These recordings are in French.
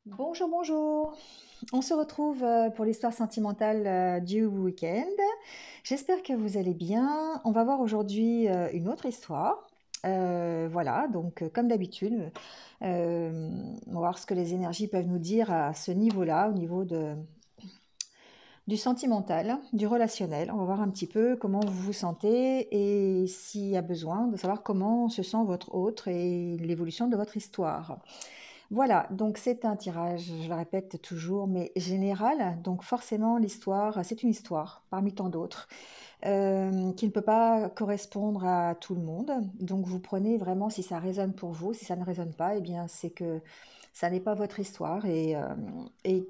Bonjour, bonjour. On se retrouve pour l'histoire sentimentale du week-end. J'espère que vous allez bien. On va voir aujourd'hui une autre histoire. Voilà, donc comme d'habitude, on va voir ce que les énergies peuvent nous dire à ce niveau-là, au niveau du sentimental, du relationnel. On va voir un petit peu comment vous vous sentez et s'il y a besoin de savoir comment se sent votre autre et l'évolution de votre histoire. Voilà, donc c'est un tirage, je le répète toujours, mais général. Donc forcément, l'histoire, c'est une histoire parmi tant d'autres qui ne peut pas correspondre à tout le monde. Donc vous prenez vraiment si ça résonne pour vous. Si ça ne résonne pas, eh bien c'est que ça n'est pas votre histoire et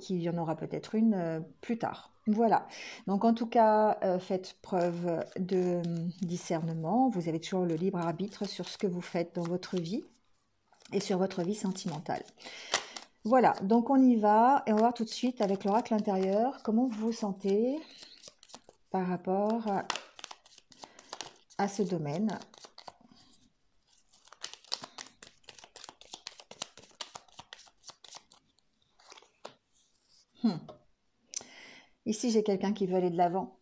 qu'il y en aura peut-être une plus tard. Voilà. Donc en tout cas, faites preuve de discernement. Vous avez toujours le libre arbitre sur ce que vous faites dans votre vie et sur votre vie sentimentale. Voilà, donc on y va et on va voir tout de suite avec l'oracle intérieur comment vous vous sentez par rapport à ce domaine. Hmm. Ici, j'ai quelqu'un qui veut aller de l'avant.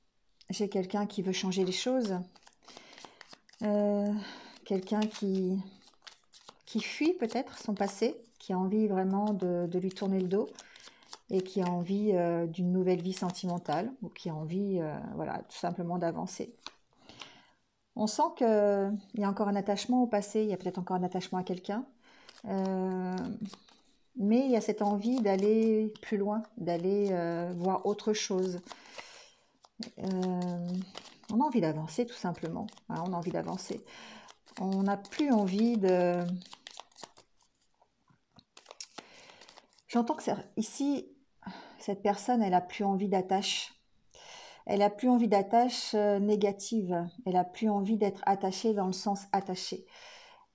J'ai quelqu'un qui veut changer les choses. Euh, quelqu'un qui fuit peut-être son passé, qui a envie vraiment de lui tourner le dos et qui a envie d'une nouvelle vie sentimentale ou qui a envie voilà, tout simplement d'avancer. On sent qu'il y a encore un attachement au passé, il y a peut-être encore un attachement à quelqu'un, mais il y a cette envie d'aller plus loin, d'aller voir autre chose. On a envie d'avancer tout simplement, hein, on a envie d'avancer. On n'a plus envie de... J'entends que ici, cette personne, elle a plus envie d'attache. Elle a plus envie d'attache négative. Elle a plus envie d'être attachée dans le sens attaché.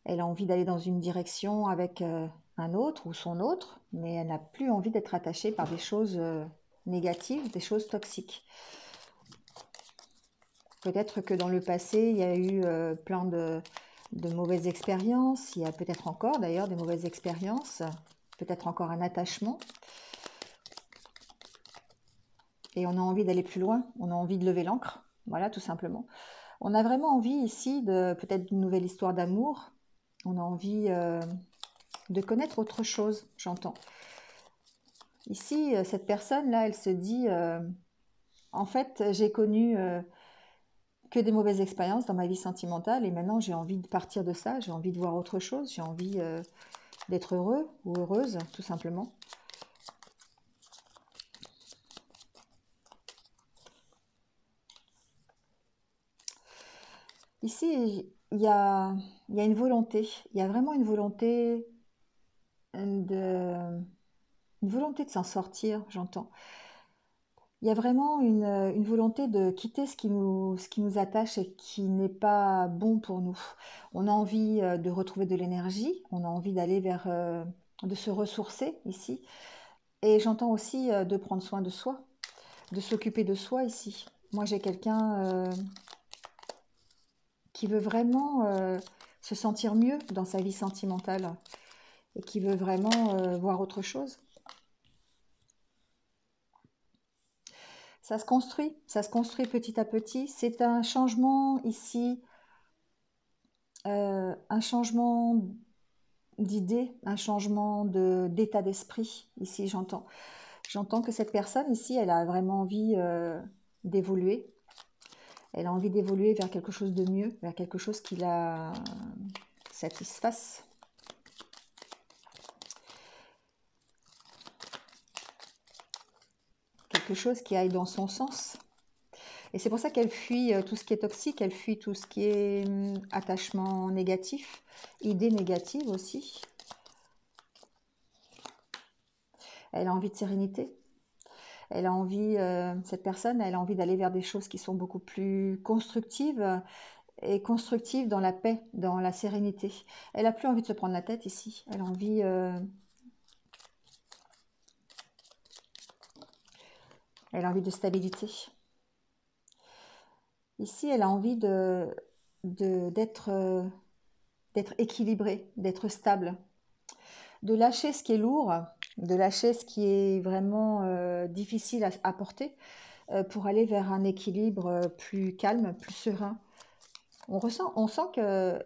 Elle a envie d'aller dans une direction avec un autre ou son autre, mais elle n'a plus envie d'être attachée par des choses négatives, des choses toxiques. Peut-être que dans le passé, il y a eu plein de mauvaises expériences, il y a peut-être encore d'ailleurs des mauvaises expériences, peut-être encore un attachement. Et on a envie d'aller plus loin, on a envie de lever l'ancre, voilà tout simplement. On a vraiment envie ici de peut-être d'une nouvelle histoire d'amour, on a envie de connaître autre chose, j'entends. Ici, cette personne-là, elle se dit, en fait, j'ai connu que des mauvaises expériences dans ma vie sentimentale et maintenant j'ai envie de partir de ça, j'ai envie de voir autre chose, j'ai envie d'être heureux ou heureuse, tout simplement. Ici, il y a une volonté, il y a vraiment de, une volonté de s'en sortir, j'entends. Il y a vraiment une volonté de quitter ce qui nous attache et qui n'est pas bon pour nous. On a envie de retrouver de l'énergie, on a envie d'aller vers, de se ressourcer ici. Et j'entends aussi de prendre soin de soi, de s'occuper de soi ici. Moi, j'ai quelqu'un qui veut vraiment se sentir mieux dans sa vie sentimentale et qui veut vraiment voir autre chose. Ça se construit petit à petit. C'est un changement ici, un changement d'idée, un changement d'état d'esprit. Ici, j'entends. J'entends que cette personne ici, elle a vraiment envie d'évoluer. Elle a envie d'évoluer vers quelque chose de mieux, vers quelque chose qui la satisfasse. Quelque chose qui aille dans son sens. Et c'est pour ça qu'elle fuit tout ce qui est toxique, elle fuit tout ce qui est attachement négatif, idées négatives aussi. Elle a envie de sérénité. Elle a envie, cette personne, elle a envie d'aller vers des choses qui sont beaucoup plus constructives et constructives dans la paix, dans la sérénité. Elle n'a plus envie de se prendre la tête ici. Elle a envie de stabilité. Ici, elle a envie d'être équilibrée, d'être stable, de lâcher ce qui est lourd de lâcher ce qui est vraiment difficile à porter pour aller vers un équilibre plus calme, plus serein. On sent que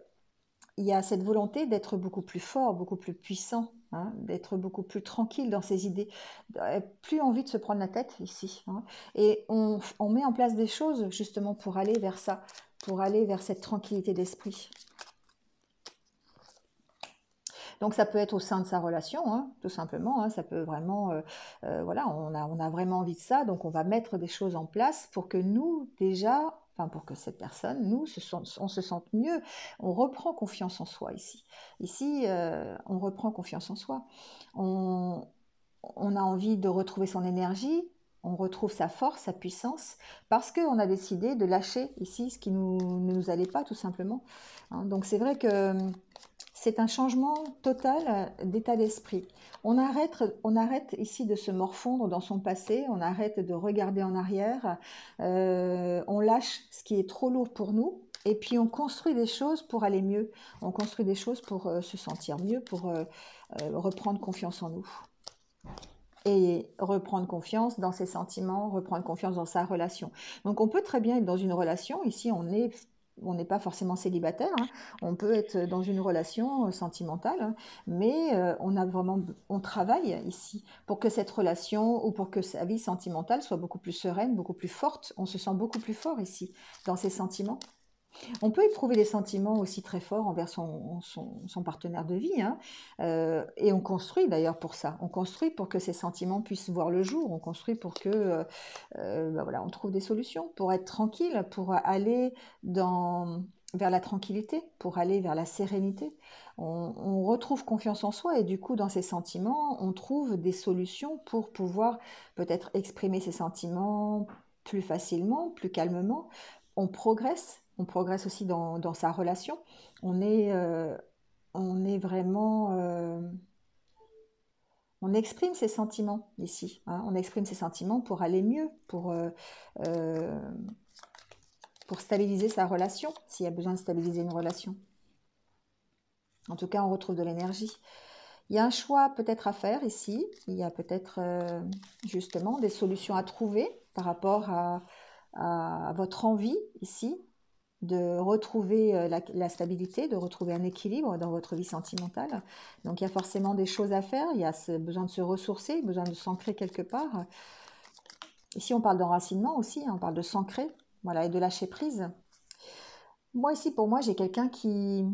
il y a cette volonté d'être beaucoup plus fort, beaucoup plus puissant, hein, d'être beaucoup plus tranquille dans ses idées, plus envie de se prendre la tête ici, hein. Et on met en place des choses justement pour aller vers ça, pour aller vers cette tranquillité d'esprit. Donc ça peut être au sein de sa relation, hein, tout simplement, hein, ça peut vraiment, voilà, on a vraiment envie de ça, donc on va mettre des choses en place pour que nous, déjà, enfin pour que cette personne, nous, on se sente mieux. On reprend confiance en soi ici. Ici, on reprend confiance en soi. On, on a envie de retrouver son énergie, on retrouve sa force, sa puissance, parce qu'on a décidé de lâcher ici ce qui ne nous allait pas, tout simplement, hein. Donc c'est vrai que c'est un changement total d'état d'esprit. On arrête ici de se morfondre dans son passé, on arrête de regarder en arrière, on lâche ce qui est trop lourd pour nous, et puis on construit des choses pour aller mieux. On construit des choses pour se sentir mieux, pour reprendre confiance en nous. Et reprendre confiance dans ses sentiments, reprendre confiance dans sa relation. Donc on peut très bien être dans une relation, ici on n'est pas forcément célibataire, hein. On peut être dans une relation sentimentale, hein, mais on travaille ici pour que cette relation ou pour que sa vie sentimentale soit beaucoup plus sereine, beaucoup plus forte. On se sent beaucoup plus fort ici dans ses sentiments. On peut éprouver des sentiments aussi très forts envers son partenaire de vie, hein. Et on construit d'ailleurs pour ça. On construit pour que ces sentiments puissent voir le jour. On construit pour que, bah voilà, on trouve des solutions pour être tranquille, pour aller vers la tranquillité, pour aller vers la sérénité. On retrouve confiance en soi et du coup, dans ces sentiments, on trouve des solutions pour pouvoir peut-être exprimer ses sentiments plus facilement, plus calmement. On progresse aussi dans sa relation. On est, euh, on est vraiment, on exprime ses sentiments ici, hein. On exprime ses sentiments pour aller mieux, euh, pour stabiliser sa relation, s'il y a besoin de stabiliser une relation. En tout cas, on retrouve de l'énergie. Il y a un choix peut-être à faire ici. Il y a peut-être justement des solutions à trouver par rapport à votre envie ici de retrouver la stabilité, de retrouver un équilibre dans votre vie sentimentale. Donc il y a forcément des choses à faire, il y a besoin de se ressourcer, besoin de s'ancrer quelque part. Ici on parle d'enracinement aussi, on parle de s'ancrer, voilà, et de lâcher prise. Moi ici, pour moi, j'ai quelqu'un qui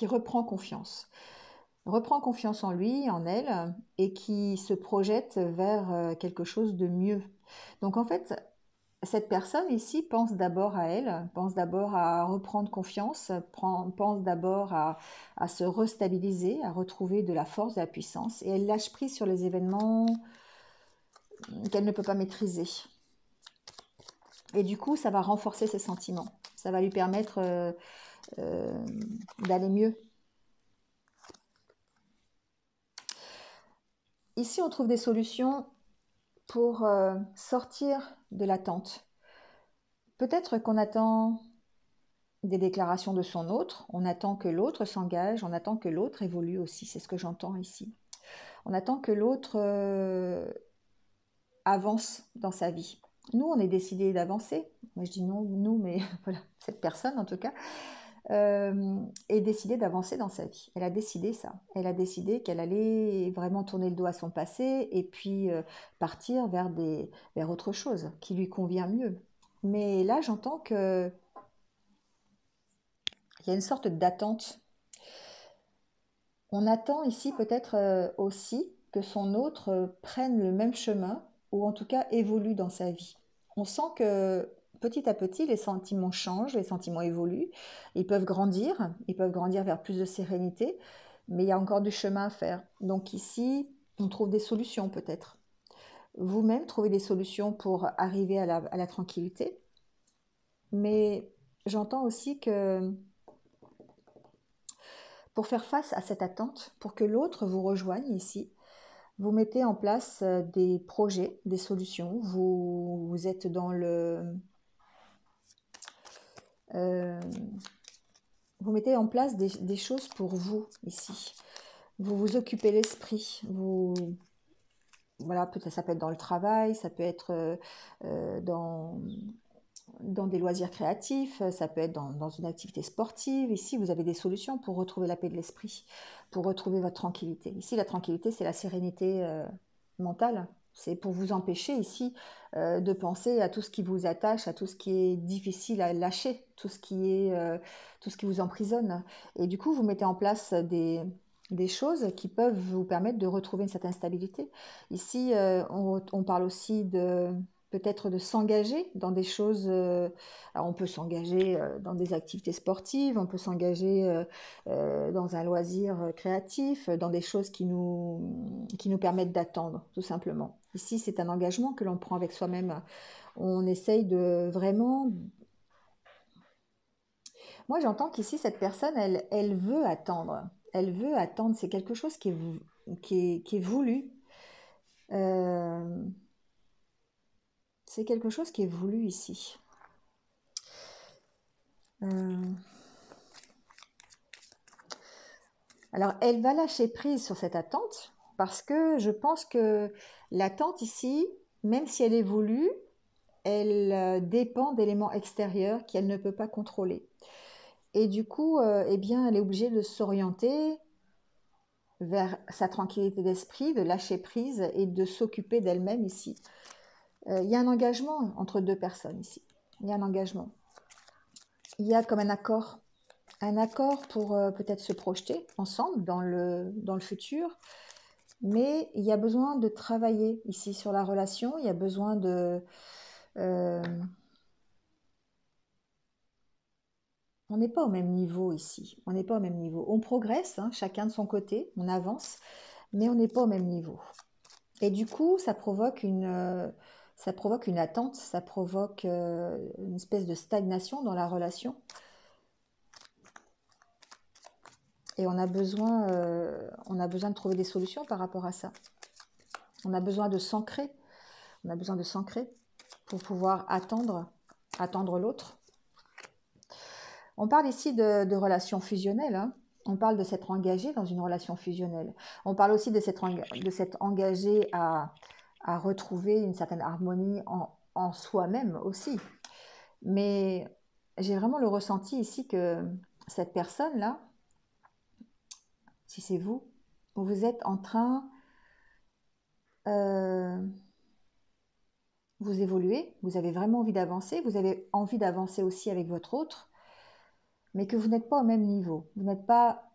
reprend confiance en lui, en elle, et qui se projette vers quelque chose de mieux. Donc en fait, cette personne ici pense d'abord à elle, pense d'abord à reprendre confiance, pense d'abord à se restabiliser, à retrouver de la force, de la puissance, et elle lâche prise sur les événements qu'elle ne peut pas maîtriser. Et du coup, ça va renforcer ses sentiments, ça va lui permettre d'aller mieux. Ici, on trouve des solutions pour sortir de l'attente. Peut-être qu'on attend des déclarations de son autre, on attend que l'autre s'engage, on attend que l'autre évolue aussi, c'est ce que j'entends ici. On attend que l'autre avance dans sa vie. Nous, on est décidé d'avancer. Moi, je dis non, nous, mais voilà, cette personne en tout cas, est décidée d'avancer dans sa vie. Elle a décidé ça. Elle a décidé qu'elle allait vraiment tourner le dos à son passé et puis partir vers autre chose qui lui convient mieux. Mais là, j'entends que il y a une sorte d'attente. On attend ici peut-être aussi que son autre prenne le même chemin ou en tout cas évolue dans sa vie. On sent que petit à petit les sentiments changent, les sentiments évoluent, ils peuvent grandir vers plus de sérénité, mais il y a encore du chemin à faire. Donc ici, on trouve des solutions peut-être. Vous-même trouvez des solutions pour arriver à la tranquillité, mais j'entends aussi que pour faire face à cette attente, pour que l'autre vous rejoigne ici, vous mettez en place des projets, des solutions. Vous êtes euh, vous mettez en place des choses pour vous ici. vous vous occupez l'esprit. Voilà, peut-être ça peut être dans le travail, ça peut être dans des loisirs créatifs, ça peut être dans une activité sportive. Ici, vous avez des solutions pour retrouver la paix de l'esprit, pour retrouver votre tranquillité. Ici, la tranquillité, c'est la sérénité mentale. C'est pour vous empêcher ici de penser à tout ce qui vous attache, à tout ce qui est difficile à lâcher, tout ce qui vous emprisonne. Et du coup, vous mettez en place des choses qui peuvent vous permettre de retrouver une certaine stabilité. Ici, on parle aussi de peut-être de s'engager dans des choses. Alors on peut s'engager dans des activités sportives, on peut s'engager dans un loisir créatif, dans des choses qui nous permettent d'attendre, tout simplement. Ici, c'est un engagement que l'on prend avec soi-même. On essaye de vraiment. Moi, j'entends qu'ici, cette personne, elle veut attendre. Elle veut attendre. C'est quelque chose qui est voulu. Euh, c'est quelque chose qui est voulu ici. Euh, Alors, elle va lâcher prise sur cette attente parce que je pense que l'attente ici, même si elle est voulue, elle dépend d'éléments extérieurs qu'elle ne peut pas contrôler. Et du coup, eh bien, elle est obligée de s'orienter vers sa tranquillité d'esprit, de lâcher prise et de s'occuper d'elle-même ici. Il y a un engagement entre deux personnes ici. Il y a un engagement. Il y a comme un accord pour peut-être se projeter ensemble dans le futur. Mais il y a besoin de travailler ici sur la relation. Il y a besoin de. euh, on n'est pas au même niveau ici. On n'est pas au même niveau. On progresse, hein, chacun de son côté, on avance, mais on n'est pas au même niveau. Et du coup, ça provoque une attente, ça provoque une espèce de stagnation dans la relation. Et on a besoin de trouver des solutions par rapport à ça. On a besoin de s'ancrer. On a besoin de s'ancrer pour pouvoir attendre l'autre. On parle ici de relations fusionnelles, hein. On parle de s'être engagé dans une relation fusionnelle. On parle aussi de s'être engagé à retrouver une certaine harmonie en soi-même aussi. Mais j'ai vraiment le ressenti ici que cette personne-là, si c'est vous êtes en train, euh, vous évoluez, vous avez vraiment envie d'avancer, vous avez envie d'avancer aussi avec votre autre, mais que vous n'êtes pas au même niveau, vous n'êtes pas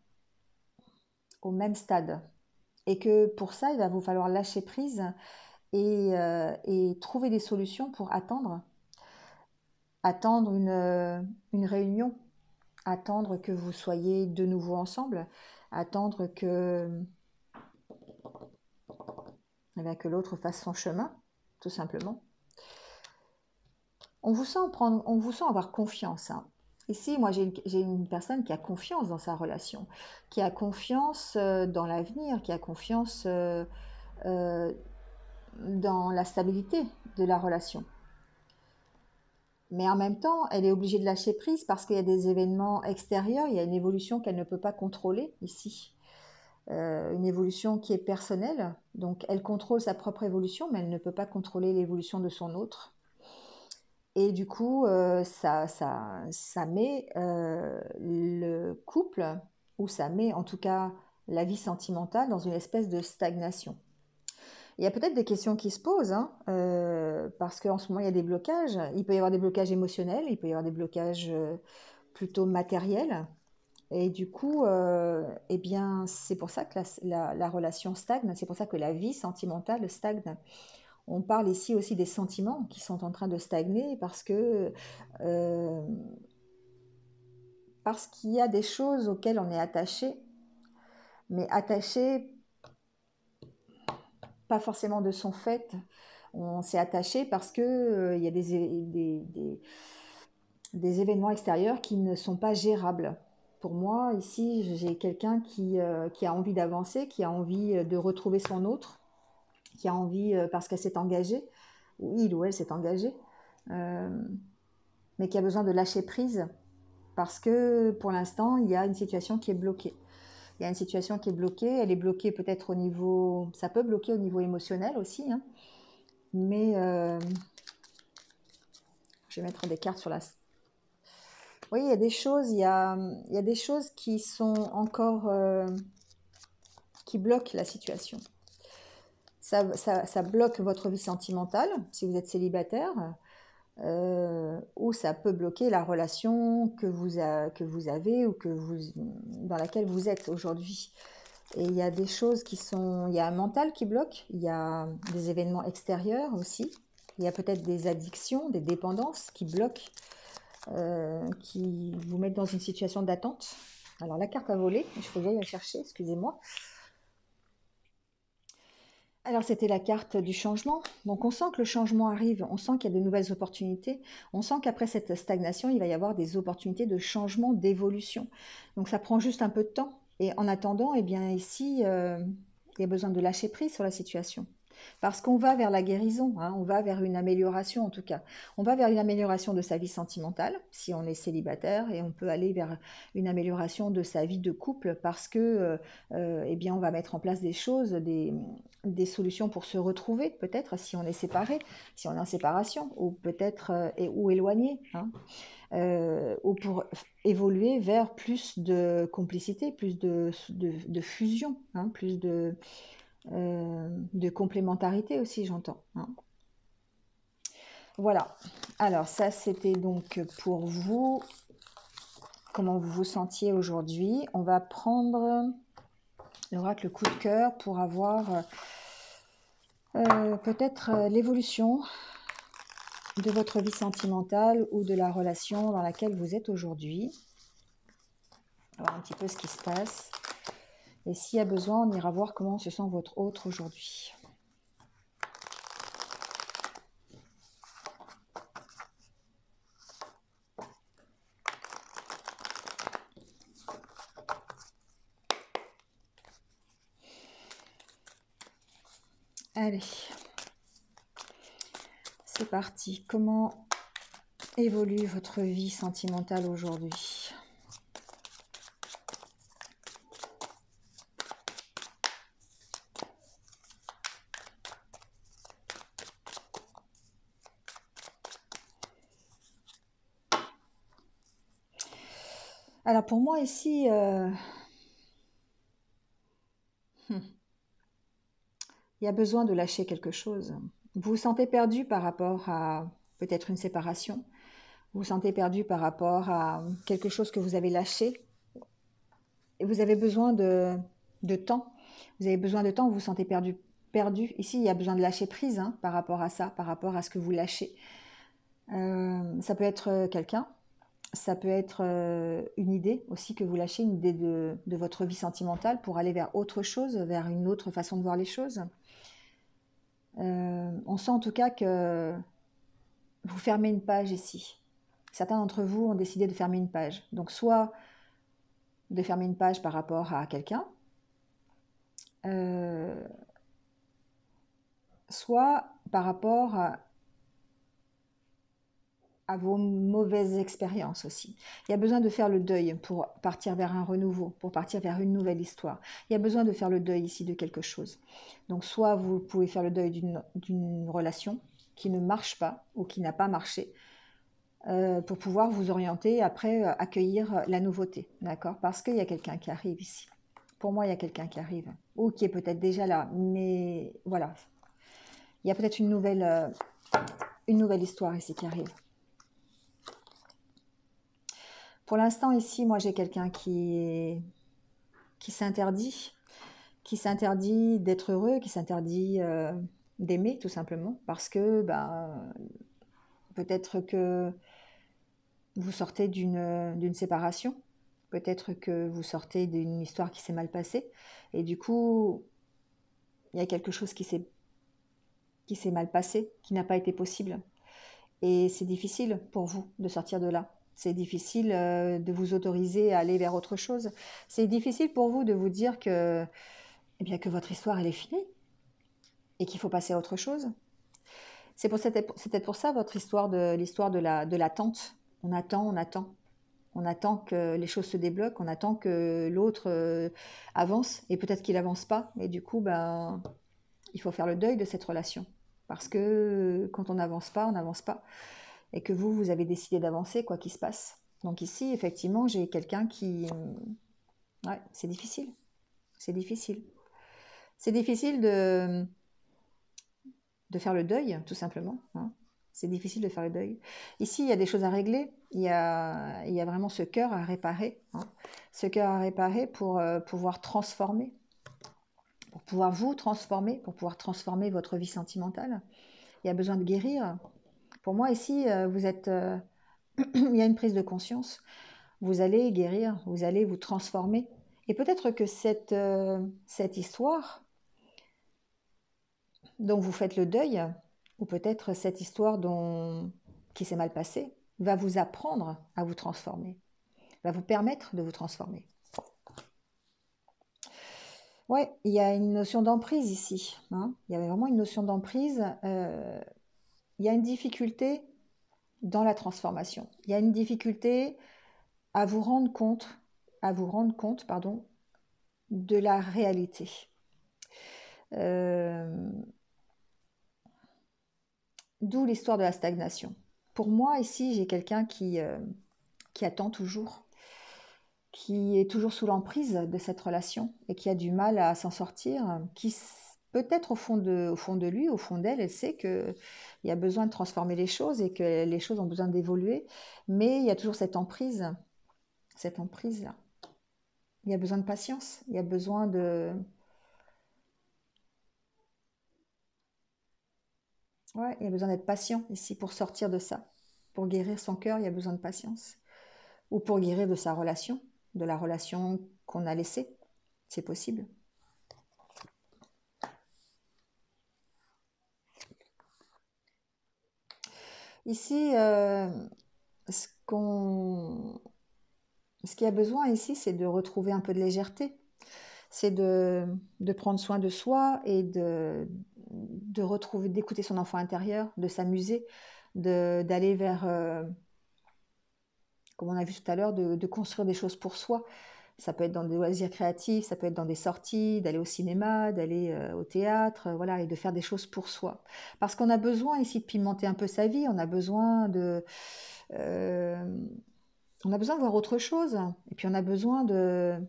au même stade. Et que pour ça, il va vous falloir lâcher prise et trouver des solutions pour attendre une réunion, attendre que vous soyez de nouveau ensemble, attendre que l'autre fasse son chemin, tout simplement. On vous sent avoir confiance, hein. Ici, moi, j'ai une personne qui a confiance dans sa relation, qui a confiance dans l'avenir, qui a confiance euh, dans la stabilité de la relation. Mais en même temps, elle est obligée de lâcher prise parce qu'il y a des événements extérieurs, il y a une évolution qu'elle ne peut pas contrôler ici. Une évolution qui est personnelle, donc elle contrôle sa propre évolution, mais elle ne peut pas contrôler l'évolution de son autre. Et du coup, ça met le couple, ou ça met en tout cas la vie sentimentale dans une espèce de stagnation. Il y a peut-être des questions qui se posent, hein, parce qu'en ce moment, il y a des blocages. Il peut y avoir des blocages émotionnels, il peut y avoir des blocages plutôt matériels. Et du coup, eh bien, c'est pour ça que la relation stagne, c'est pour ça que la vie sentimentale stagne. On parle ici aussi des sentiments qui sont en train de stagner euh, parce qu'il y a des choses auxquelles on est attaché, mais attaché pas forcément de son fait. On s'est attaché parce que il y a des événements extérieurs qui ne sont pas gérables. Pour moi, ici, j'ai quelqu'un qui a envie d'avancer, qui a envie de retrouver son autre, qui a envie, parce qu'elle s'est engagée, ou il ou elle s'est engagé, euh, mais qui a besoin de lâcher prise parce que pour l'instant, il y a une situation qui est bloquée. Il y a une situation qui est bloquée. Elle est bloquée peut-être au niveau... Ça peut bloquer au niveau émotionnel aussi, hein. Mais je vais mettre des cartes sur la... Oui, il y a des choses, il y a des choses qui sont encore... qui bloquent la situation. Ça bloque votre vie sentimentale, si vous êtes célibataire. Ou ça peut bloquer la relation que vous avez ou dans laquelle vous êtes aujourd'hui. Et il y a des choses qui sont... Il y a un mental qui bloque, il y a des événements extérieurs aussi, il y a peut-être des addictions, des dépendances qui bloquent, qui vous mettent dans une situation d'attente. Alors la carte a volé, il faut que j'aille la chercher, excusez-moi. Alors, c'était la carte du changement. Donc, on sent que le changement arrive, on sent qu'il y a de nouvelles opportunités, on sent qu'après cette stagnation, il va y avoir des opportunités de changement, d'évolution. Donc, ça prend juste un peu de temps. Et en attendant, eh bien, ici, il y a besoin de lâcher prise sur la situation. Parce qu'on va vers la guérison, hein, on va vers une amélioration en tout cas. On va vers une amélioration de sa vie sentimentale, si on est célibataire, et on peut aller vers une amélioration de sa vie de couple parce que, eh bien, on va mettre en place des choses, des solutions pour se retrouver, peut-être, si on est séparé, si on est en séparation, ou peut-être ou éloigné, hein, ou pour évoluer vers plus de complicité, plus de fusion, hein, plus de complémentarité aussi, j'entends, hein. Voilà. Alors, ça, c'était donc pour vous, comment vous vous sentiez aujourd'hui. On va prendre l'oracle coup de cœur pour avoir peut-être l'évolution de votre vie sentimentale ou de la relation dans laquelle vous êtes aujourd'hui. Voir un petit peu ce qui se passe. Et s'il y a besoin, on ira voir comment se sent votre autre aujourd'hui. Allez, c'est parti. Comment évolue votre vie sentimentale aujourd'hui? Alors pour moi ici, il y a besoin de lâcher quelque chose. Vous vous sentez perdu par rapport à peut-être une séparation. Vous vous sentez perdu par rapport à quelque chose que vous avez lâché. Et vous avez besoin de temps. Vous avez besoin de temps, vous vous sentez perdu. Ici, il y a besoin de lâcher prise, hein, par rapport à ça, par rapport à ce que vous lâchez. Ça peut être quelqu'un. Ça peut être une idée aussi que vous lâchez, une idée de votre vie sentimentale pour aller vers autre chose, vers une autre façon de voir les choses. On sent en tout cas que vous fermez une page ici. Certains d'entre vous ont décidé de fermer une page. Donc soit de fermer une page par rapport à quelqu'un, soit par rapport à vos mauvaises expériences aussi. Il y a besoin de faire le deuil pour partir vers un renouveau, pour partir vers une nouvelle histoire. Il y a besoin de faire le deuil ici de quelque chose. Donc soit vous pouvez faire le deuil d'une relation qui ne marche pas ou qui n'a pas marché, pour pouvoir vous orienter après accueillir la nouveauté, d'accord? Parce qu'il y a quelqu'un qui arrive ici. Pour moi, il y a quelqu'un qui arrive, ou qui est peut-être déjà là, mais voilà. Il y a peut-être une nouvelle histoire ici qui arrive. Pour l'instant, ici, moi, j'ai quelqu'un qui s'interdit d'être heureux, qui s'interdit d'aimer, tout simplement, parce que peut-être que vous sortez d'une séparation, peut-être que vous sortez d'une histoire qui s'est mal passée, et du coup, il y a quelque chose qui s'est mal passé, qui n'a pas été possible. Et c'est difficile pour vous de sortir de là. C'est difficile de vous autoriser à aller vers autre chose. C'est difficile pour vous de vous dire que, eh bien, que votre histoire, elle est finie et qu'il faut passer à autre chose. C'est peut-être pour ça votre histoire l'histoire de l'attente. On attend, on attend. On attend que les choses se débloquent, on attend que l'autre avance, et peut-être qu'il avance pas, et du coup, ben, il faut faire le deuil de cette relation. Parce que quand on n'avance pas, on n'avance pas. Et que vous, vous avez décidé d'avancer, quoi qu'il se passe. Donc ici, effectivement, j'ai quelqu'un qui... Ouais, c'est difficile. C'est difficile. C'est difficile de faire le deuil, tout simplement, hein. C'est difficile de faire le deuil. Ici, il y a des choses à régler. Il y a vraiment ce cœur à réparer, hein. Ce cœur à réparer pour pouvoir transformer, pour pouvoir vous transformer, pour pouvoir transformer votre vie sentimentale. Il y a besoin de guérir. Pour moi, ici, vous êtes, il y a une prise de conscience. Vous allez guérir, vous allez vous transformer. Et peut-être que cette histoire dont vous faites le deuil, ou peut-être cette histoire qui s'est mal passée, va vous apprendre à vous transformer, va vous permettre de vous transformer. Ouais, il y a une notion d'emprise ici, hein. Il y avait vraiment une notion d'emprise. Il y a une difficulté dans la transformation. Il y a une difficulté à vous rendre compte, pardon, de la réalité. D'où l'histoire de la stagnation. Pour moi, ici, j'ai quelqu'un qui attend toujours, qui est toujours sous l'emprise de cette relation et qui a du mal à s'en sortir, qui peut-être au fond de lui, au fond d'elle, elle sait qu'il y a besoin de transformer les choses et que les choses ont besoin d'évoluer, mais il y a toujours cette emprise-là. Il y a besoin de patience, il y a besoin de... Ouais, il y a besoin d'être patient ici pour sortir de ça. Pour guérir son cœur, il y a besoin de patience. Ou pour guérir de sa relation, de la relation qu'on a laissée. C'est possible. Ici, ce qu'on... ce qu'il y a besoin ici, c'est de retrouver un peu de légèreté. C'est de prendre soin de soi et de retrouver, d'écouter son enfant intérieur, de s'amuser, d'aller vers, comme on a vu tout à l'heure, de construire des choses pour soi. Ça peut être dans des loisirs créatifs, ça peut être dans des sorties, d'aller au cinéma, d'aller au théâtre, voilà, et de faire des choses pour soi. Parce qu'on a besoin ici de pimenter un peu sa vie, euh, on a besoin de voir autre chose, et puis on a besoin de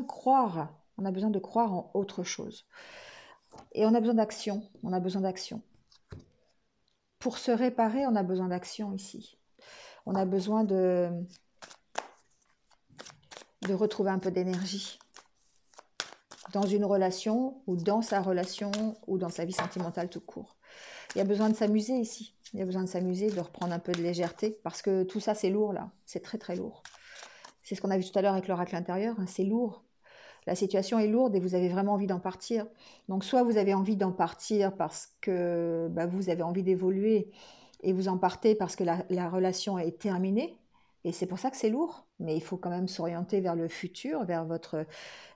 croire, on a besoin de croire en autre chose. Et on a besoin d'action, on a besoin d'action. Pour se réparer, on a besoin d'action ici. On a besoin de retrouver un peu d'énergie dans une relation ou dans sa relation ou dans sa vie sentimentale tout court. Il y a besoin de s'amuser ici. Il y a besoin de s'amuser, de reprendre un peu de légèreté parce que tout ça c'est lourd là, c'est très très lourd. C'est ce qu'on a vu tout à l'heure avec l'oracle intérieur, hein, c'est lourd. La situation est lourde et vous avez vraiment envie d'en partir. Donc soit vous avez envie d'en partir parce que vous avez envie d'évoluer et vous en partez parce que la relation est terminée. Et c'est pour ça que c'est lourd, mais il faut quand même s'orienter vers le futur, vers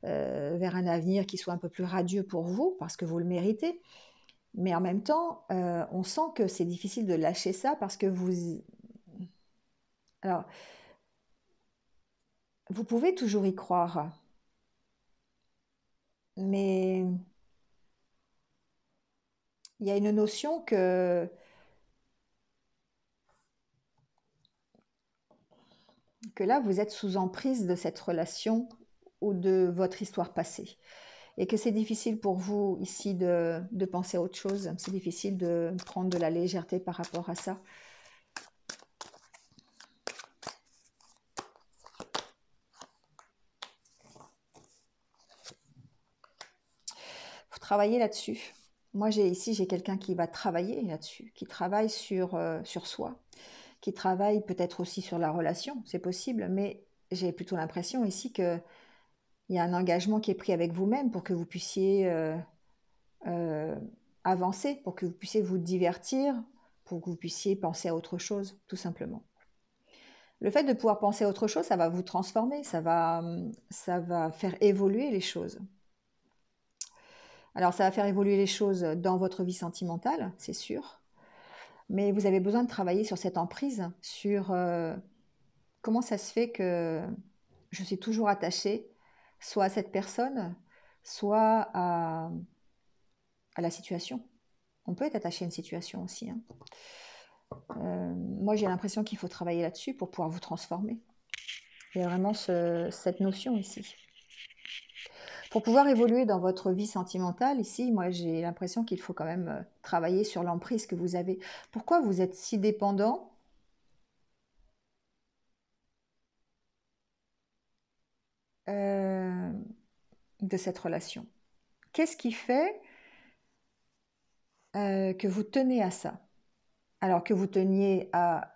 un avenir qui soit un peu plus radieux pour vous, parce que vous le méritez. Mais en même temps, on sent que c'est difficile de lâcher ça parce que vous... Alors, vous pouvez toujours y croire, mais il y a une notion que là, vous êtes sous emprise de cette relation ou de votre histoire passée. Et que c'est difficile pour vous ici de penser à autre chose. C'est difficile de prendre de la légèreté par rapport à ça. Faut travailler là-dessus. Moi, j'ai quelqu'un qui va travailler là-dessus, qui travaille sur soi, qui travaille peut-être aussi sur la relation, c'est possible, mais j'ai plutôt l'impression ici qu'il y a un engagement qui est pris avec vous-même pour que vous puissiez euh, avancer, pour que vous puissiez vous divertir, pour que vous puissiez penser à autre chose, tout simplement. Le fait de pouvoir penser à autre chose, ça va vous transformer, ça va faire évoluer les choses. Alors, ça va faire évoluer les choses dans votre vie sentimentale, c'est sûr, mais vous avez besoin de travailler sur cette emprise, sur comment ça se fait que je suis toujours attachée, soit à cette personne, soit à la situation. On peut être attaché à une situation aussi, hein. Moi, j'ai l'impression qu'il faut travailler là-dessus pour pouvoir vous transformer. Il y a vraiment cette notion ici. Pour pouvoir évoluer dans votre vie sentimentale, ici, moi, j'ai l'impression qu'il faut quand même travailler sur l'emprise que vous avez. Pourquoi vous êtes si dépendant euh, de cette relation? Qu'est-ce qui fait que vous tenez à ça? Alors que vous teniez à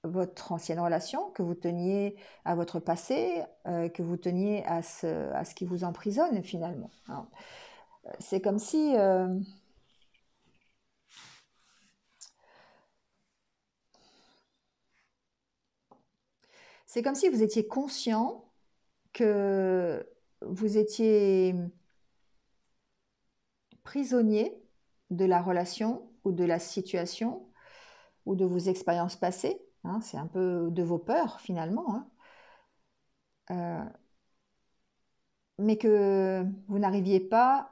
votre ancienne relation, que vous teniez à votre passé, que vous teniez à ce qui vous emprisonne finalement, hein. C'est comme si c'est comme si vous étiez conscient que vous étiez prisonnier de la relation ou de la situation ou de vos expériences passées, hein, c'est un peu de vos peurs finalement, hein, mais que vous n'arriviez pas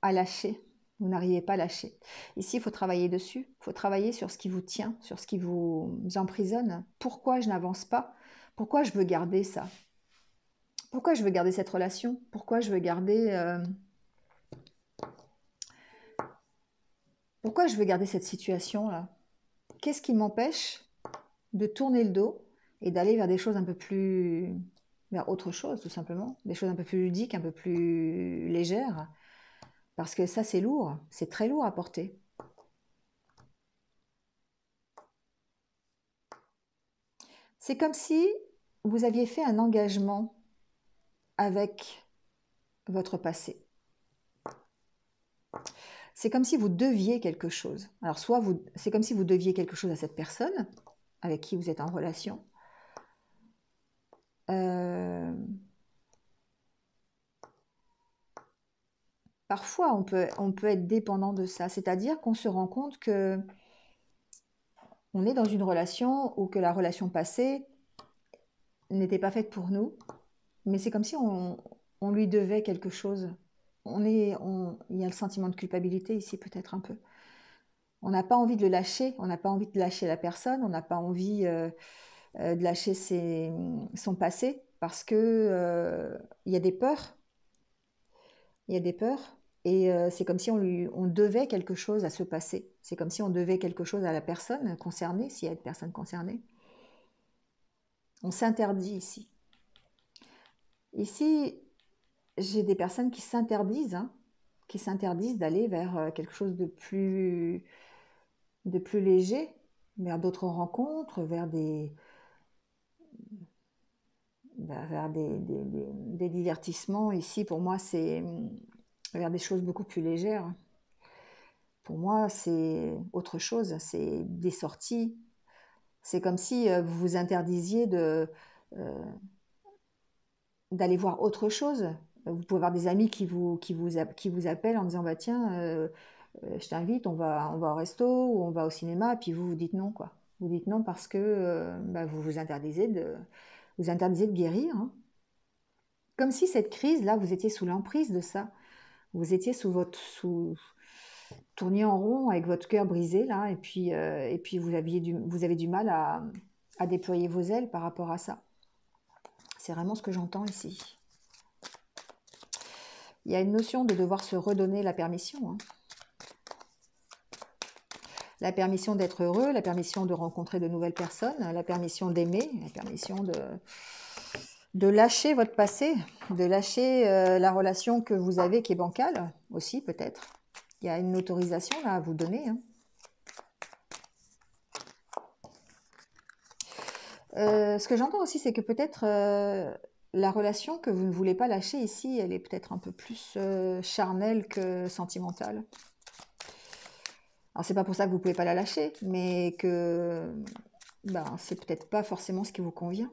à lâcher. Vous n'arrivez pas à lâcher. Ici, il faut travailler dessus. Il faut travailler sur ce qui vous tient, sur ce qui vous emprisonne. Pourquoi je n'avance pas? Pourquoi je veux garder ça? Pourquoi je veux garder cette relation? Pourquoi je veux garder pourquoi je veux garder cette situation-là? Qu'est-ce qui m'empêche de tourner le dos et d'aller vers des choses un peu plus... vers autre chose, tout simplement. Des choses un peu plus ludiques, un peu plus légères. Parce que ça, c'est lourd. C'est très lourd à porter. C'est comme si vous aviez fait un engagement avec votre passé. C'est comme si vous deviez quelque chose. Alors, soit c'est comme si vous deviez quelque chose à cette personne avec qui vous êtes en relation. Parfois, on peut être dépendant de ça. C'est-à-dire qu'on se rend compte que on est dans une relation ou que la relation passée n'était pas faite pour nous, mais c'est comme si on lui devait quelque chose. Il y a le sentiment de culpabilité ici, peut-être un peu. On n'a pas envie de le lâcher, on n'a pas envie de lâcher la personne, on n'a pas envie de lâcher son passé parce que il y a des peurs, il y a des peurs. Et c'est comme si on devait quelque chose à ce passé. C'est comme si on devait quelque chose à la personne concernée, s'il y a une personne concernée. On s'interdit ici. Ici, j'ai des personnes qui s'interdisent d'aller vers quelque chose de plus léger, vers d'autres rencontres, vers des divertissements. Ici, pour moi, c'est vers des choses beaucoup plus légères. Pour moi, c'est autre chose, c'est des sorties. C'est comme si vous vous interdisiez d'aller voir autre chose. Vous pouvez avoir des amis qui vous appellent en disant bah tiens, je t'invite, on va au resto ou on va au cinéma, et puis vous dites non, quoi. Vous dites non parce que bah, vous interdisez de guérir, hein. Comme si cette crise-là, vous étiez sous l'emprise de ça. Vous étiez tourniez en rond avec votre cœur brisé là, et puis vous avez du mal à déployer vos ailes par rapport à ça. C'est vraiment ce que j'entends ici. Il y a une notion de devoir se redonner la permission, hein. La permission d'être heureux, la permission de rencontrer de nouvelles personnes, la permission d'aimer, la permission de lâcher votre passé, de lâcher la relation que vous avez qui est bancale aussi peut-être. Il y a une autorisation là à vous donner, hein. Ce que j'entends aussi, c'est que peut-être la relation que vous ne voulez pas lâcher ici, elle est peut-être un peu plus charnelle que sentimentale. Alors c'est pas pour ça que vous pouvez pas la lâcher, mais que ben, c'est peut-être pas forcément ce qui vous convient.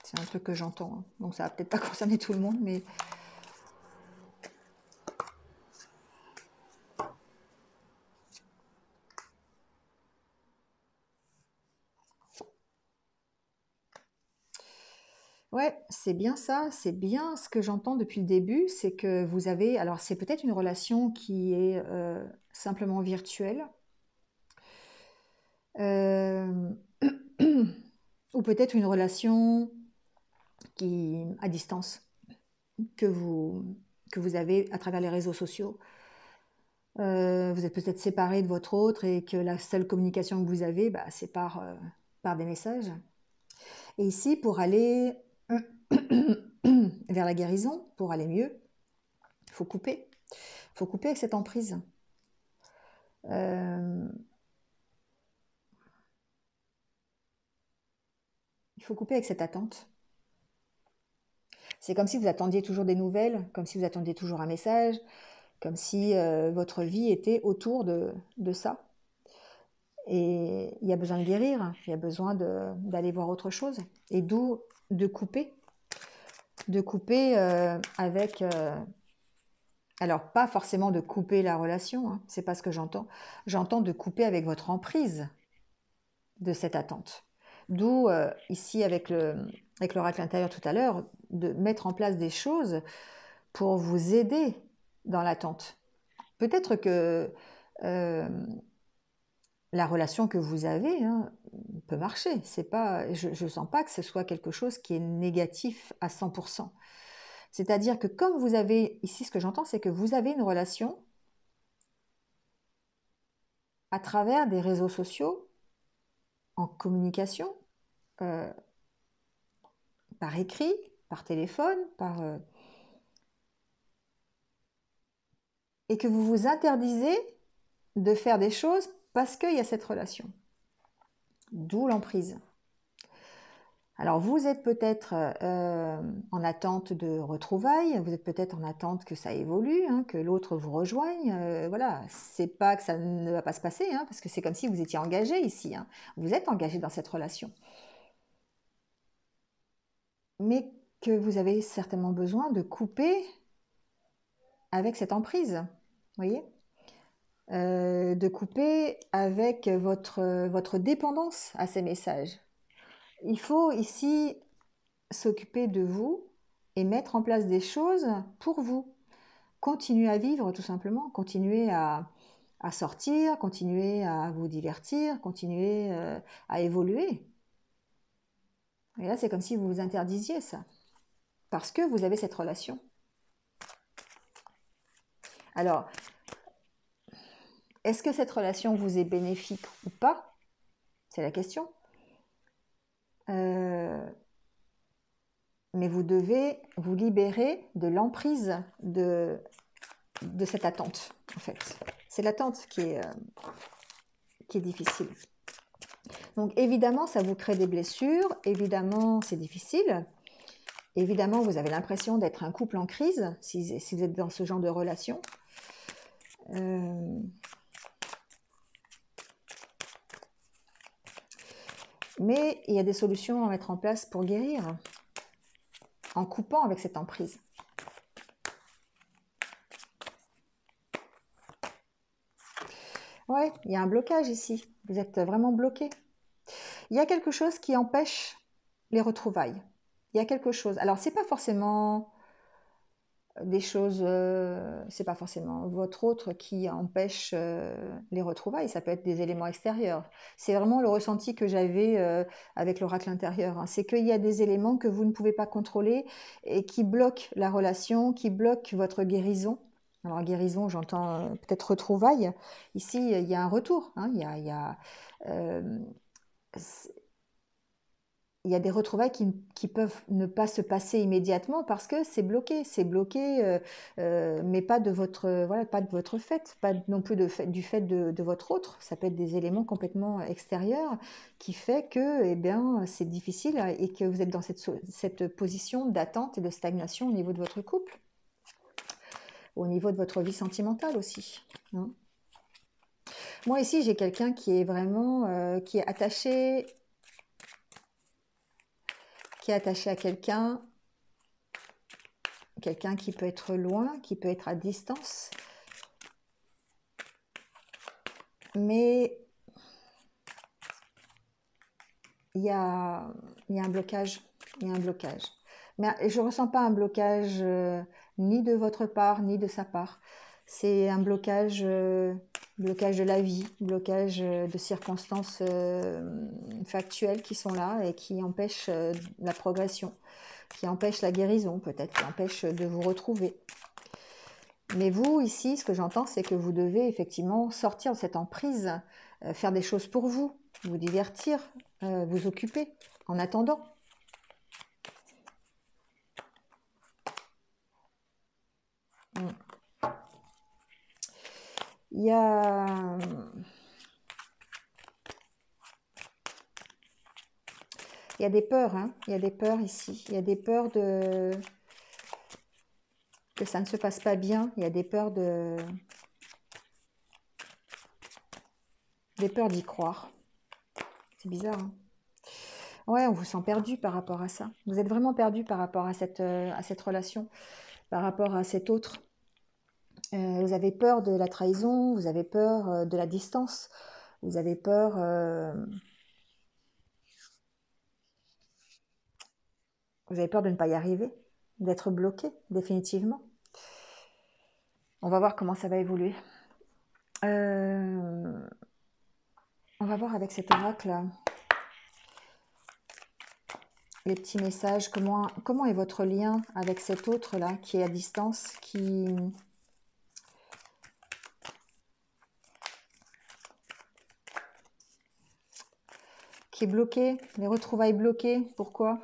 C'est un truc que j'entends, hein. Donc ça va peut-être pas concerner tout le monde, mais Ouais, c'est bien ça, c'est bien ce que j'entends depuis le début, c'est que vous avez, alors c'est peut-être une relation qui est simplement virtuelle, euh, ou peut-être une relation qui à distance que vous avez à travers les réseaux sociaux. Vous êtes peut-être séparés de votre autre et que la seule communication que vous avez, bah, c'est par des messages. Et ici, pour aller vers la guérison, pour aller mieux, il faut couper. Il faut couper avec cette emprise. Euh, il faut couper avec cette attente. C'est comme si vous attendiez toujours des nouvelles, comme si vous attendiez toujours un message, comme si votre vie était autour de ça. Et il y a besoin de guérir, il y a besoin d'aller voir autre chose. Et d'où de couper avec... alors, pas forcément de couper la relation, hein, c'est pas ce que j'entends. J'entends de couper avec votre emprise de cette attente. D'où, ici, avec l'oracle intérieur tout à l'heure, de mettre en place des choses pour vous aider dans l'attente. Peut-être que euh, la relation que vous avez hein, peut marcher. C'est pas, je ne sens pas que ce soit quelque chose qui est négatif à 100%. C'est-à-dire que comme vous avez, ici ce que j'entends, c'est que vous avez une relation à travers des réseaux sociaux, en communication, euh, par écrit, par téléphone, et que vous vous interdisez de faire des choses parce qu'il y a cette relation. D'où l'emprise. Alors vous êtes peut-être en attente de retrouvailles, vous êtes peut-être en attente que ça évolue, hein, que l'autre vous rejoigne. Voilà, c'est pas que ça ne va pas se passer, hein, parce que c'est comme si vous étiez engagé ici. Hein. Vous êtes engagé dans cette relation, mais que vous avez certainement besoin de couper avec cette emprise. Vous voyez, de couper avec votre dépendance à ces messages. Il faut ici s'occuper de vous et mettre en place des choses pour vous. Continuez à vivre tout simplement, continuez à sortir, continuez à vous divertir, continuez à évoluer. Et là, c'est comme si vous vous interdisiez ça, parce que vous avez cette relation. Alors, est-ce que cette relation vous est bénéfique ou pas? C'est la question. Mais vous devez vous libérer de l'emprise de cette attente, en fait. C'est l'attente qui est difficile. Donc évidemment, ça vous crée des blessures, évidemment, c'est difficile. Évidemment, vous avez l'impression d'être un couple en crise, si vous êtes dans ce genre de relation. Mais il y a des solutions à mettre en place pour guérir, en coupant avec cette emprise. Ouais, il y a un blocage ici. Vous êtes vraiment bloqué. Il y a quelque chose qui empêche les retrouvailles. Il y a quelque chose. Alors, c'est pas forcément des choses, c'est pas forcément votre autre qui empêche les retrouvailles, ça peut être des éléments extérieurs. C'est vraiment le ressenti que j'avais avec l'oracle intérieur. Hein. C'est qu'il y a des éléments que vous ne pouvez pas contrôler et qui bloquent la relation, qui bloquent votre guérison. Alors guérison, j'entends peut-être retrouvailles. Ici, il y a un retour. Hein. Euh, il y a des retrouvailles qui peuvent ne pas se passer immédiatement parce que c'est bloqué, mais pas de votre, voilà, pas de votre fait, pas non plus du fait de votre autre. Ça peut être des éléments complètement extérieurs qui fait que, eh bien, c'est difficile et que vous êtes dans cette position d'attente et de stagnation au niveau de votre couple, au niveau de votre vie sentimentale aussi. Hein. Moi ici, j'ai quelqu'un qui est vraiment, qui est attaché à quelqu'un qui peut être loin, qui peut être à distance. Mais il y a un blocage. Il y a un blocage. Mais je ne ressens pas un blocage ni de votre part, ni de sa part. C'est un blocage, blocage de la vie, blocage de circonstances factuelles qui sont là et qui empêchent la progression, qui empêchent la guérison peut-être, qui empêchent de vous retrouver. Mais vous, ici, ce que j'entends, c'est que vous devez effectivement sortir de cette emprise, faire des choses pour vous, vous divertir, vous occuper en attendant. Mm. Il y a, il y a des peurs, hein. Il y a des peurs ici. Il y a des peurs que ça ne se passe pas bien. Il y a des peurs d'y croire. C'est bizarre, hein. Ouais, on vous sent perdu par rapport à ça. Vous êtes vraiment perdu par rapport à cette relation, par rapport à cet autre. Vous avez peur de la trahison, vous avez peur de la distance, vous avez peur, de ne pas y arriver, d'être bloqué définitivement. On va voir comment ça va évoluer. On va voir avec cet oracle les petits messages. Comment est votre lien avec cet autre-là qui est à distance, qui est bloqué, les retrouvailles bloquées. Pourquoi?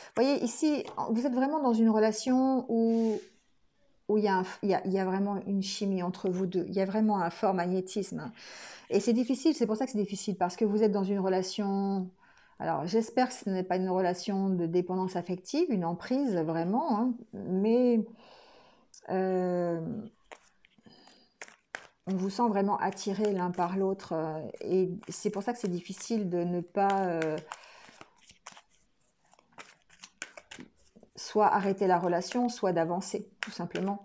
Vous voyez, ici, vous êtes vraiment dans une relation où il y a vraiment une chimie entre vous deux. Il y a vraiment un fort magnétisme. Et c'est difficile, c'est pour ça que c'est difficile, parce que vous êtes dans une relation... Alors, j'espère que ce n'est pas une relation de dépendance affective, une emprise, vraiment, hein, mais euh, on vous sent vraiment attirés l'un par l'autre. Et c'est pour ça que c'est difficile de ne pas... soit arrêter la relation, soit d'avancer, tout simplement.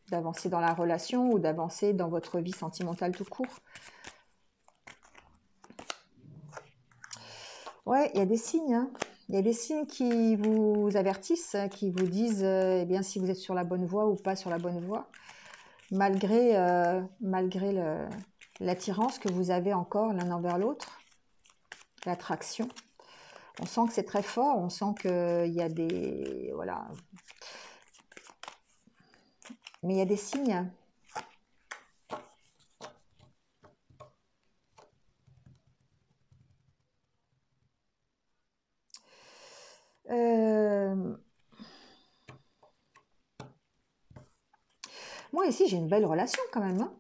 D'avancer dans la relation ou d'avancer dans votre vie sentimentale tout court. Ouais, il y a des signes, hein. Il y a des signes qui vous avertissent, qui vous disent eh bien, si vous êtes sur la bonne voie ou pas sur la bonne voie, malgré l'attirance que vous avez encore l'un envers l'autre, l'attraction. On sent que c'est très fort, on sent qu'il y a des... Voilà. Mais il y a des signes. Moi, ici, j'ai une belle relation quand même, hein.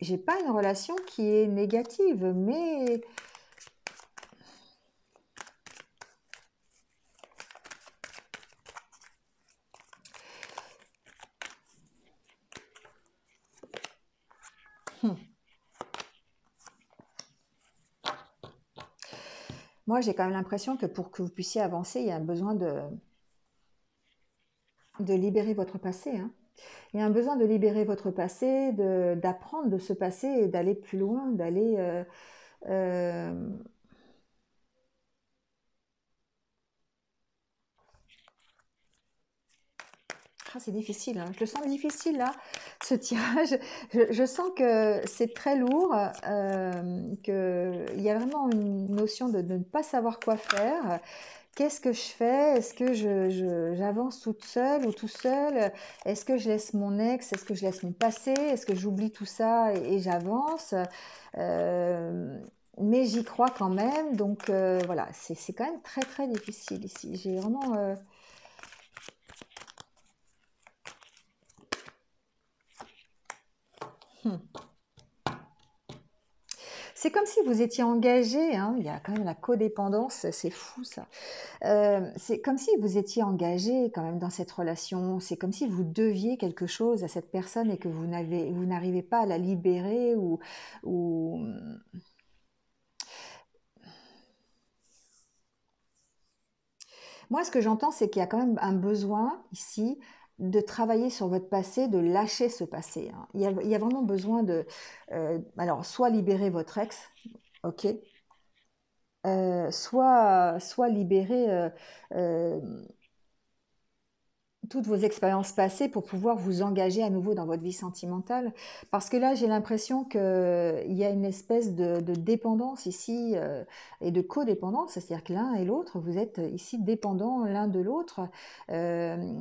J'ai pas une relation qui est négative, mais moi, j'ai quand même l'impression que pour que vous puissiez avancer, il y a besoin de libérer votre passé, hein. Il y a un besoin de libérer votre passé, d'apprendre de ce passé et d'aller plus loin, d'aller... euh, Ah, c'est difficile, hein. Je le sens difficile là, ce tirage. Je sens que c'est très lourd, qu'il y a vraiment une notion de ne pas savoir quoi faire. Qu'est-ce que je fais? Est-ce que j'avance toute seule ou tout seul? Est-ce que je laisse mon ex? Est-ce que je laisse mon passé? Est-ce que j'oublie tout ça et j'avance? Euh, mais j'y crois quand même. Donc voilà, c'est quand même très très difficile ici. J'ai vraiment... hmm. C'est comme si vous étiez engagé, hein, il y a quand même la codépendance, c'est fou ça. C'est comme si vous étiez engagé quand même dans cette relation, c'est comme si vous deviez quelque chose à cette personne et que vous n'arrivez pas à la libérer ou... Moi, ce que j'entends, c'est qu'il y a quand même un besoin ici de travailler sur votre passé, de lâcher ce passé, hein. Il y a vraiment besoin de... alors, soit libérer votre ex, ok, soit libérer euh, toutes vos expériences passées pour pouvoir vous engager à nouveau dans votre vie sentimentale. Parce que là, j'ai l'impression qu'il y a une espèce de dépendance ici et de codépendance, c'est-à-dire que l'un et l'autre, vous êtes ici dépendants l'un de l'autre. Euh,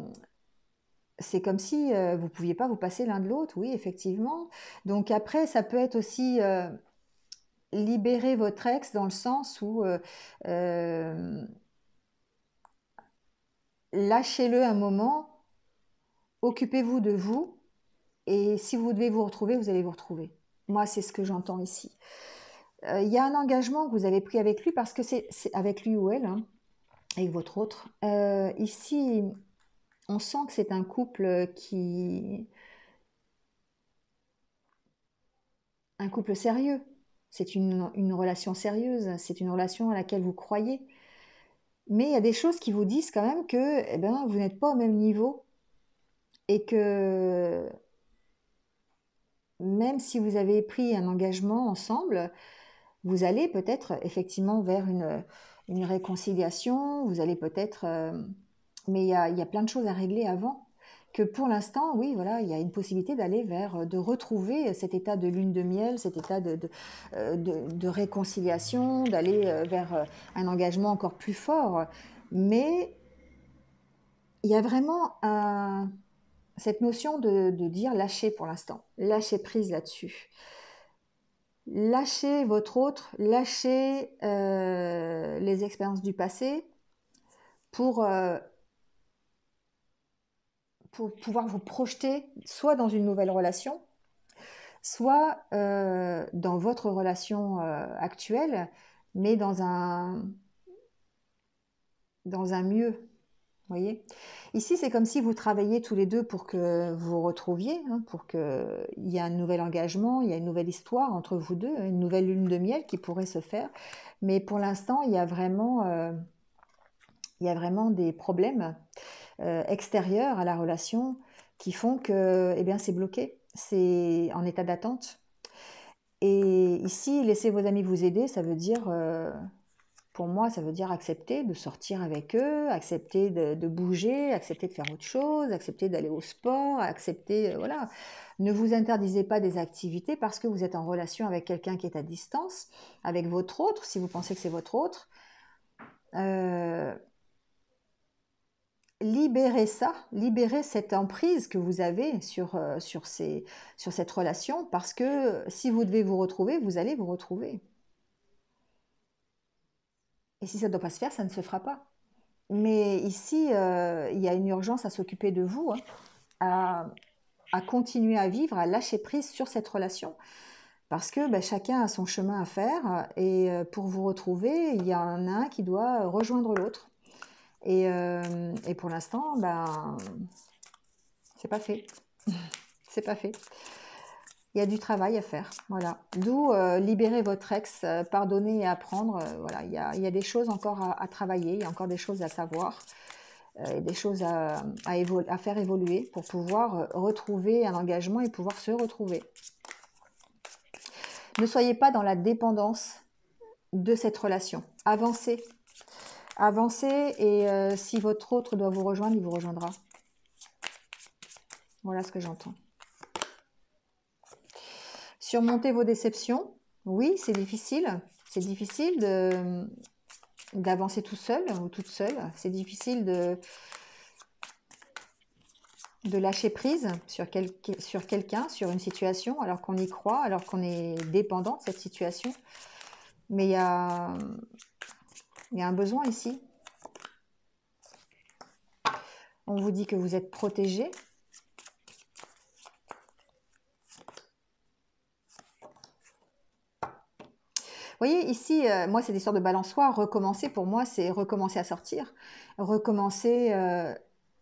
c'est comme si vous ne pouviez pas vous passer l'un de l'autre, oui, effectivement. Donc après, ça peut être aussi libérer votre ex dans le sens où euh, lâchez-le un moment, occupez-vous de vous. Et si vous devez vous retrouver, vous allez vous retrouver. Moi, c'est ce que j'entends ici. Il y a un engagement que vous avez pris avec lui parce que c'est avec lui ou elle, hein, avec votre autre. Ici, on sent que c'est un couple un couple sérieux. C'est une relation sérieuse. C'est une relation à laquelle vous croyez. Mais il y a des choses qui vous disent quand même que, eh ben, vous n'êtes pas au même niveau et que même si vous avez pris un engagement ensemble, vous allez peut-être effectivement vers une réconciliation, vous allez peut-être... mais il y a plein de choses à régler avant. Que pour l'instant, oui, voilà, il y a une possibilité d'aller vers, de retrouver cet état de lune de miel, cet état de réconciliation, d'aller vers un engagement encore plus fort. Mais il y a vraiment cette notion de dire lâcher pour l'instant, lâcher prise là-dessus. Lâchez votre autre, lâchez les expériences du passé pour, euh, pour pouvoir vous projeter soit dans une nouvelle relation, soit dans votre relation actuelle, mais dans un mieux. Vous voyez? Ici, c'est comme si vous travailliez tous les deux pour que vous vous retrouviez, hein, pour qu'il y ait un nouvel engagement, il y a une nouvelle histoire entre vous deux, une nouvelle lune de miel qui pourrait se faire. Mais pour l'instant, il y a vraiment des problèmes extérieurs à la relation qui font que eh bien, c'est bloqué, c'est en état d'attente. Et ici, laisser vos amis vous aider, ça veut dire, pour moi, ça veut dire accepter de sortir avec eux, accepter de bouger, accepter de faire autre chose, accepter d'aller au sport, accepter, voilà. Ne vous interdisez pas des activités parce que vous êtes en relation avec quelqu'un qui est à distance, avec votre autre, si vous pensez que c'est votre autre. Euh, Libérez ça, libérez cette emprise que vous avez sur cette relation, parce que si vous devez vous retrouver, vous allez vous retrouver. Et si ça ne doit pas se faire, ça ne se fera pas. Mais ici, il y a une urgence à s'occuper de vous, hein, à, à continuer à vivre, à lâcher prise sur cette relation, parce que ben, chacun a son chemin à faire, et pour vous retrouver, il y en a un qui doit rejoindre l'autre. Et pour l'instant, ben, c'est pas fait. C'est pas fait. Il y a du travail à faire. Voilà. D'où libérer votre ex, pardonner et apprendre. Voilà. Il y a des choses encore à travailler, il y a encore des choses à savoir, des choses à faire évoluer pour pouvoir retrouver un engagement et pouvoir se retrouver. Ne soyez pas dans la dépendance de cette relation. Avancez. Avancez et si votre autre doit vous rejoindre, il vous rejoindra. Voilà ce que j'entends. Surmonter vos déceptions, oui, c'est difficile. C'est difficile d'avancer tout seul ou toute seule. C'est difficile de lâcher prise sur quelqu'un, sur une situation, alors qu'on y croit, alors qu'on est dépendant de cette situation. Mais il y a un besoin ici. On vous dit que vous êtes protégé. Vous voyez, ici, moi, c'est l'histoire de balançoire. Recommencer, pour moi, c'est recommencer à sortir. Recommencer.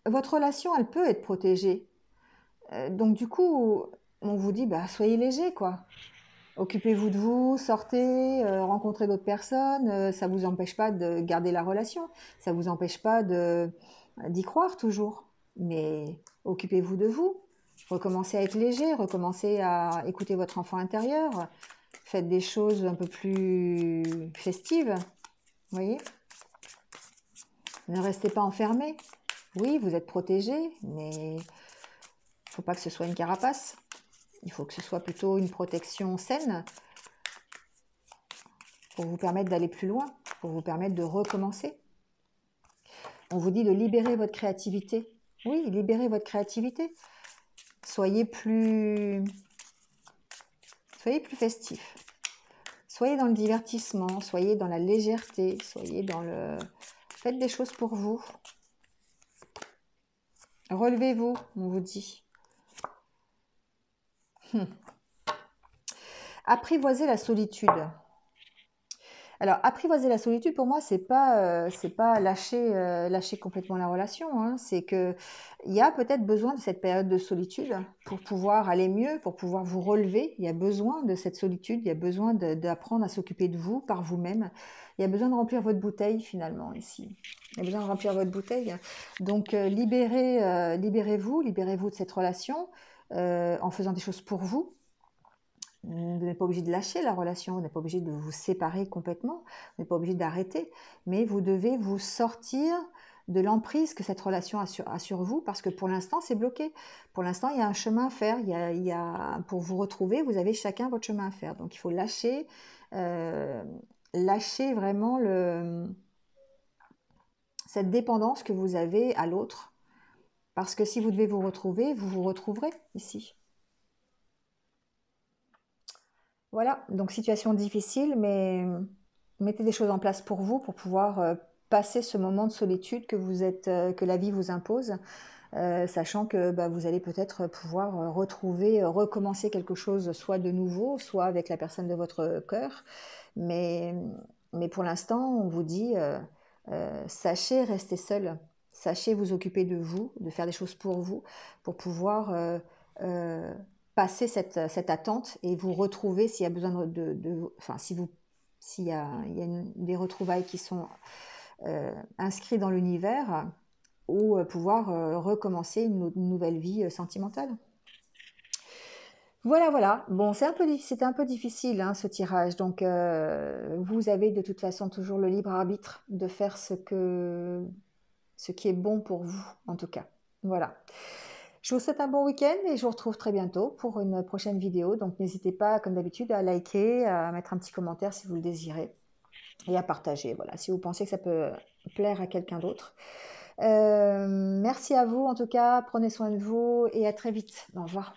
Votre relation, elle peut être protégée. Donc, du coup, on vous dit, bah, soyez léger, quoi. Occupez-vous de vous, sortez, rencontrez d'autres personnes. Ça ne vous empêche pas de garder la relation. Ça ne vous empêche pas d'y croire toujours. mais occupez-vous de vous. Recommencez à être léger, recommencez à écouter votre enfant intérieur. Faites des choses un peu plus festives, vous voyez. Ne restez pas enfermé. Oui, vous êtes protégé, mais il ne faut pas que ce soit une carapace. Il faut que ce soit plutôt une protection saine pour vous permettre d'aller plus loin, pour vous permettre de recommencer. On vous dit de libérer votre créativité. Oui, libérez votre créativité. Soyez plus festif. Soyez dans le divertissement, soyez dans la légèreté, soyez dans le... Faites des choses pour vous. Relevez-vous, on vous dit. Apprivoisez la solitude. Alors, apprivoiser la solitude, pour moi, c'est pas lâcher complètement la relation. Hein. C'est que il y a peut-être besoin de cette période de solitude pour pouvoir aller mieux, pour pouvoir vous relever. Il y a besoin de cette solitude, il y a besoin d'apprendre à s'occuper de vous par vous-même. Il y a besoin de remplir votre bouteille, finalement, ici. Il y a besoin de remplir votre bouteille. Donc, libérez-vous de cette relation en faisant des choses pour vous. Vous n'êtes pas obligé de lâcher la relation, vous n'êtes pas obligé de vous séparer complètement, vous n'êtes pas obligé d'arrêter, mais vous devez vous sortir de l'emprise que cette relation a sur vous, parce que pour l'instant, c'est bloqué. Pour l'instant, il y a un chemin à faire. Pour vous retrouver, vous avez chacun votre chemin à faire. Donc, il faut lâcher vraiment cette dépendance que vous avez à l'autre. Parce que si vous devez vous retrouver, vous vous retrouverez ici. Voilà, donc situation difficile, mais mettez des choses en place pour vous, pour pouvoir passer ce moment de solitude que la vie vous impose, sachant que vous allez peut-être pouvoir recommencer quelque chose, soit de nouveau, soit avec la personne de votre cœur. Mais, mais pour l'instant, on vous dit, sachez rester seul, sachez vous occuper de vous, de faire des choses pour vous, pour pouvoir euh, passer cette attente et vous retrouver s'il y a besoin enfin, s'il y a des retrouvailles qui sont inscrites dans l'univers, ou pouvoir recommencer une nouvelle vie sentimentale. Voilà, voilà. Bon, c'était un peu difficile, hein, ce tirage. Donc, vous avez de toute façon toujours le libre arbitre de faire ce qui est bon pour vous, en tout cas. Voilà. Je vous souhaite un bon week-end et je vous retrouve très bientôt pour une prochaine vidéo. Donc, n'hésitez pas, comme d'habitude, à liker, à mettre un petit commentaire si vous le désirez et à partager. Voilà, si vous pensez que ça peut plaire à quelqu'un d'autre. Merci à vous, en tout cas. Prenez soin de vous et à très vite. Au revoir.